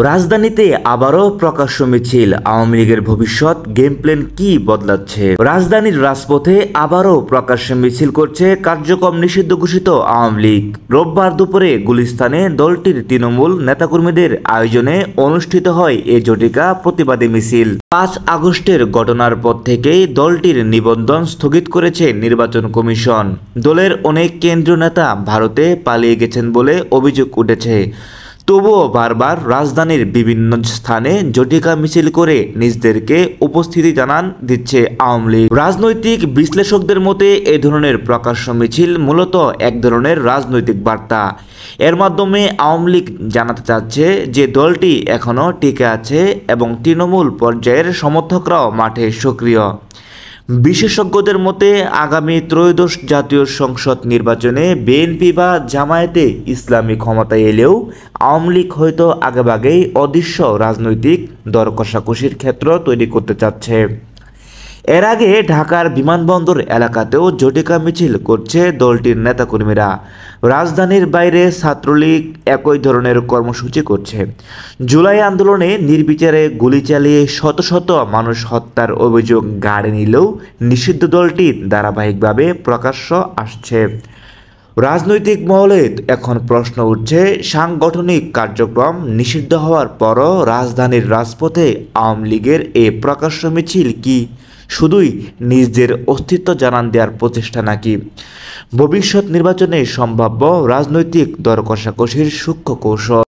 রাজধানীতে আবারও প্রকাশ্য মিছিল, আওয়ামী লীগের ভবিষ্যৎ গেম প্ল্যান কি বদলাচ্ছে? রাজধানীর রাজপথে আবারও প্রকাশ্য মিছিল করছে কার্যক্রম নিষিদ্ধ ঘোষিত আওয়ামী লীগ। রোববার দুপুরে গুলিস্তানে দলটির তৃণমূল নেতাকর্মীদের আয়োজনে অনুষ্ঠিত হয় এ জটিকা প্রতিবাদী মিছিল। ৫ আগস্টের ঘটনার পর থেকেই দলটির নিবন্ধন স্থগিত করেছে নির্বাচন কমিশন। দলের অনেক কেন্দ্রীয় নেতা ভারতে পালিয়ে গেছেন বলে অভিযোগ উঠেছে। তবুও বারবার রাজধানীর বিভিন্ন স্থানে জটিকা মিছিল করে নিজেদেরকে উপস্থিতি জানান দিচ্ছে আওয়ামী লীগ। রাজনৈতিক বিশ্লেষকদের মতে এই ধরনের প্রকাশ্য মিছিল মূলত এক ধরনের রাজনৈতিক বার্তা। এর মাধ্যমে আওয়ামী লীগ জানাতে চাচ্ছে যে দলটি এখনও টিকে আছে এবং তৃণমূল পর্যায়ের সমর্থকরাও মাঠে সক্রিয়। বিশেষজ্ঞদের মতে আগামী ত্রয়োদশ জাতীয় সংসদ নির্বাচনে বিএনপি বা জামায়াতে ইসলামী ক্ষমতায় এলেও আওয়ামী লীগ হয়তো আগেভাগেই অদৃশ্য রাজনৈতিক দর কষাকষির ক্ষেত্র তৈরি করতে চাচ্ছে। এর আগে ঢাকার বিমানবন্দর এলাকাতেও জটিকা মিছিল করছে দলটির নেতাকর্মীরা। রাজধানীর বাইরে ছাত্রলীগ একই ধরনের কর্মসূচি করছে। জুলাই আন্দোলনে নির্বিচারে গুলি চালিয়ে শত শত মানুষ হত্যার অভিযোগ ঘাড়ে নিলেও নিষিদ্ধ দলটি ধারাবাহিকভাবে প্রকাশ্য আসছে। রাজনৈতিক মহলে এখন প্রশ্ন উঠছে, সাংগঠনিক কার্যক্রম নিষিদ্ধ হওয়ার পরও রাজধানীর রাজপথে আওয়ামী লীগের এই প্রকাশ্য মিছিল কি শুধুই নিজেদের অস্তিত্ব জানান দেওয়ার প্রচেষ্টা নাকি ভবিষ্যৎ নির্বাচনে সম্ভাব্য রাজনৈতিক দর কষাকষির সূক্ষ্ম কৌশল?